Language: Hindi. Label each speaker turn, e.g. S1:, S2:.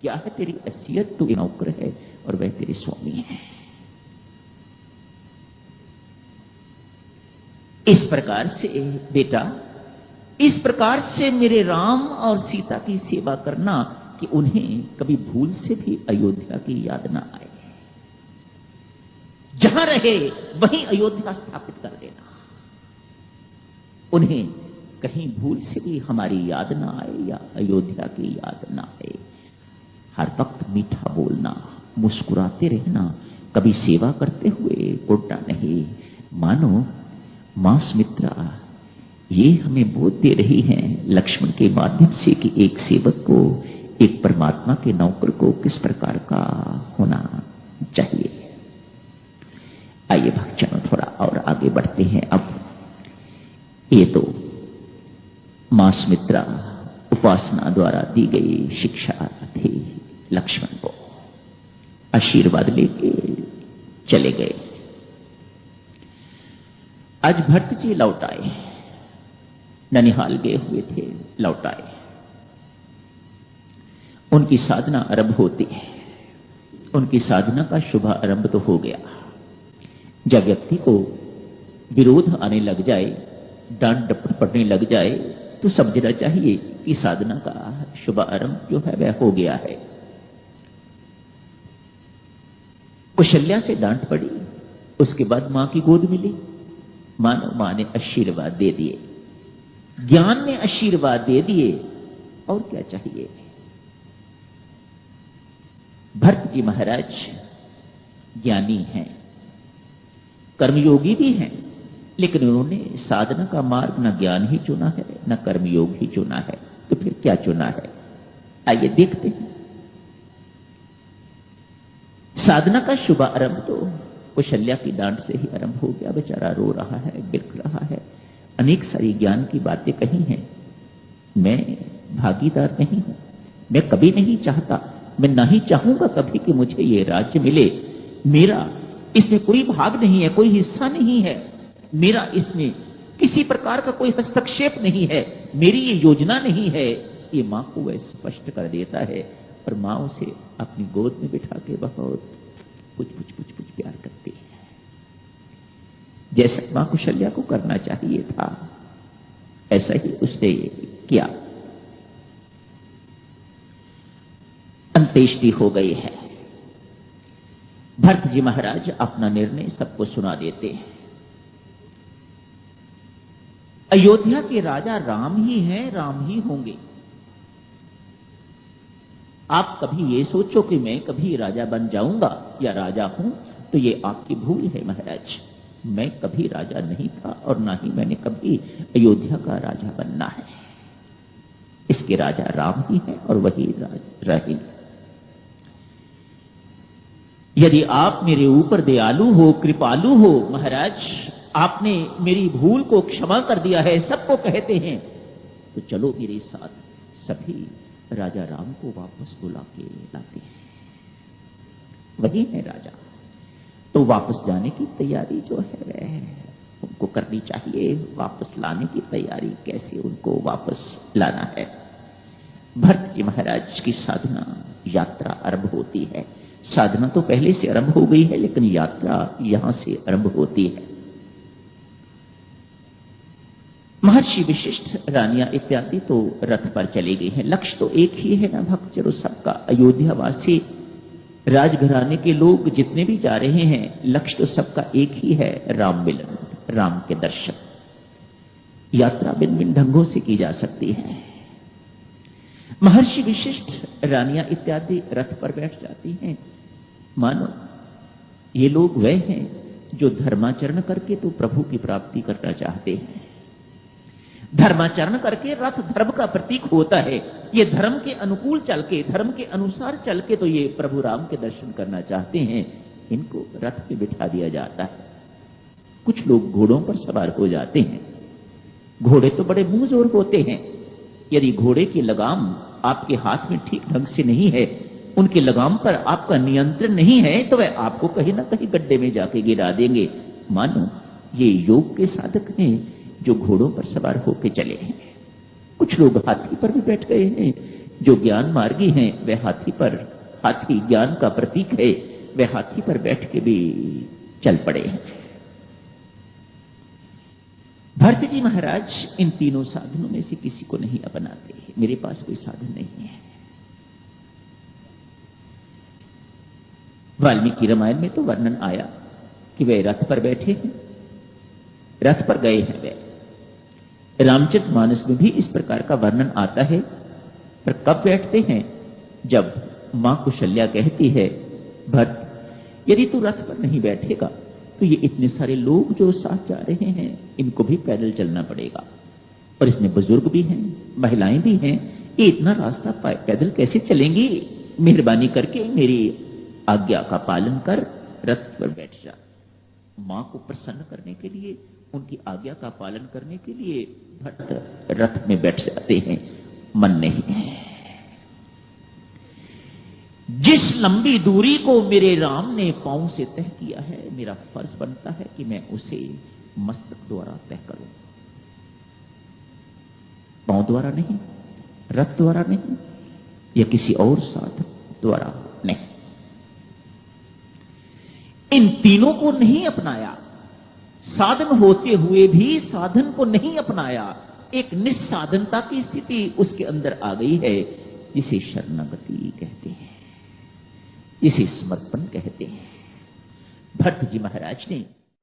S1: क्या है तेरी हैसियत? तू नौकर है और वह तेरे स्वामी है। इस प्रकार से बेटा, इस प्रकार से मेरे राम और सीता की सेवा करना कि उन्हें कभी भूल से भी अयोध्या की याद ना आए। जहां रहे वहीं अयोध्या स्थापित कर देना। उन्हें कहीं भूल से भी हमारी याद ना आए या अयोध्या की याद ना आए। हर वक्त मीठा बोलना, मुस्कुराते रहना, कभी सेवा करते हुए कुर्ता नहीं। मानो मां सुमित्रा ये हमें बोध दे रही हैं लक्ष्मण के माध्यम से कि एक सेवक को, एक परमात्मा के नौकर को किस प्रकार का होना चाहिए। आइए भक्तजनों थोड़ा और आगे बढ़ते हैं। अब ये तो मां सुमित्रा उपासना द्वारा दी गई शिक्षा थी। लक्ष्मण को आशीर्वाद लेके चले गए। आज भरत जी लौट आए, ननिहाल गए हुए थे, लौट आए। उनकी साधना आरंभ होती है। उनकी साधना का शुभ आरंभ तो हो गया। जब व्यक्ति को विरोध आने लग जाए, डांट डपट पड़ने लग जाए, तो समझना चाहिए कि साधना का शुभ आरंभ जो है वह हो गया है। कौशल्या से डांट पड़ी, उसके बाद मां की गोद मिली। मानो मां ने आशीर्वाद दे दिए, ज्ञान ने आशीर्वाद दे दिए, और क्या चाहिए। भरत जी महाराज ज्ञानी हैं, कर्मयोगी भी हैं, लेकिन उन्होंने साधना का मार्ग न ज्ञान ही चुना है न कर्मयोग ही चुना है। तो फिर क्या चुना है? आइए देखते हैं। साधना का शुभ आरंभ तो कौशल्या की डांट से ही आरंभ हो गया। बेचारा रो रहा है, बिलख रहा है, अनेक सारी ज्ञान की बातें कही हैं। मैं भागीदार नहीं हूं, मैं कभी नहीं चाहता, मैं नहीं चाहूंगा कभी कि मुझे ये राज्य मिले। मेरा इसमें कोई भाग नहीं है, कोई हिस्सा नहीं है, मेरा इसमें किसी प्रकार का कोई हस्तक्षेप नहीं है, मेरी ये योजना नहीं है। ये मां को वह स्पष्ट कर देता है और मां उसे अपनी गोद में बिठा के बहुत कुछ प्यार करती है, जैसा मां कौशल्या को करना चाहिए था ऐसा ही उसने किया। अंत्येष्टि हो गई है। भरत जी महाराज अपना निर्णय सबको सुना देते हैं। अयोध्या के राजा राम ही हैं, राम ही होंगे। आप कभी ये सोचो कि मैं कभी राजा बन जाऊंगा या राजा हूं, तो ये आपकी भूल है महाराज। मैं कभी राजा नहीं था और ना ही मैंने कभी अयोध्या का राजा बनना है। इसके राजा राम ही हैं और वही रहेंगे। यदि आप मेरे ऊपर दयालु हो, कृपालु हो महाराज, आपने मेरी भूल को क्षमा कर दिया है, सबको कहते हैं, तो चलो मेरे साथ। सभी राजा राम को वापस बुला के लाते हैं। वही है राजा। तो वापस जाने की तैयारी जो है वह उनको करनी चाहिए। वापस लाने की तैयारी, कैसे उनको वापस लाना है। भरत जी महाराज की साधना यात्रा आरंभ होती है। साधना तो पहले से आरंभ हो गई है, लेकिन यात्रा यहां से आरंभ होती है। महर्षि विशिष्ट, रानियां इत्यादि तो रथ पर चली गई हैं। लक्ष्य तो एक ही है ना भक्तजनों सबका। अयोध्यावासी राजघराने के लोग जितने भी जा रहे हैं, लक्ष्य तो सबका एक ही है, राम मिलन, राम के दर्शन। यात्रा भिन्न भिन्न ढंगों से की जा सकती है। महर्षि विशिष्ट, रानियां इत्यादि रथ पर बैठ जाती हैं। मानो ये लोग वह हैं जो धर्माचरण करके तो प्रभु की प्राप्ति करना चाहते हैं। धर्माचरण करके रथ धर्म का प्रतीक होता है। ये धर्म के अनुकूल चल के, धर्म के अनुसार चल के तो ये प्रभु राम के दर्शन करना चाहते हैं। इनको रथ पे बिठा दिया जाता है। कुछ लोग घोड़ों पर सवार हो जाते हैं। घोड़े तो बड़े मुंह जोर होते हैं। यदि घोड़े की लगाम आपके हाथ में ठीक ढंग से नहीं है, उनकी लगाम पर आपका नियंत्रण नहीं है, तो वह आपको कहीं ना कहीं गड्ढे में जाके गिरा देंगे। मानो ये योग के साधक हैं जो घोड़ों पर सवार होकर चले हैं। कुछ लोग हाथी पर भी बैठ गए हैं, जो ज्ञान मार्गी हैं वे हाथी ज्ञान का प्रतीक है, वे हाथी पर बैठ के भी चल पड़े हैं। भरत जी महाराज इन तीनों साधनों में से किसी को नहीं अपनाते। मेरे पास कोई साधन नहीं है। वाल्मीकि रामायण में तो वर्णन आया कि वे रथ पर बैठे हैं, रथ पर गए हैं वे। रामचरितमानस में भी इस प्रकार का वर्णन आता है, पर कब बैठते हैं? जब मां कुशल्या कहती है, भरत यदि तू रथ पर नहीं बैठेगा तो ये इतने सारे लोग जो साथ जा रहे हैं इनको भी पैदल चलना पड़ेगा, और इसमें बुजुर्ग भी हैं, महिलाएं भी हैं, ये इतना रास्ता पैदल कैसे चलेंगी? मेहरबानी करके मेरी आज्ञा का पालन कर, रथ पर बैठ जा। मां को प्रसन्न करने के लिए, उनकी आज्ञा का पालन करने के लिए भट्ट रथ में बैठ जाते हैं। मन नहीं है। जिस लंबी दूरी को मेरे राम ने पांव से तय किया है, मेरा फर्ज बनता है कि मैं उसे मस्तक द्वारा तय करूं, पांव द्वारा नहीं, रथ द्वारा नहीं, या किसी और साधन द्वारा नहीं। इन तीनों को नहीं अपनाया, साधन होते हुए भी साधन को नहीं अपनाया। एक निस्साधनता की स्थिति उसके अंदर आ गई है, जिसे शरणागति कहते हैं, जिसे समर्पण कहते हैं। भरत जी महाराज ने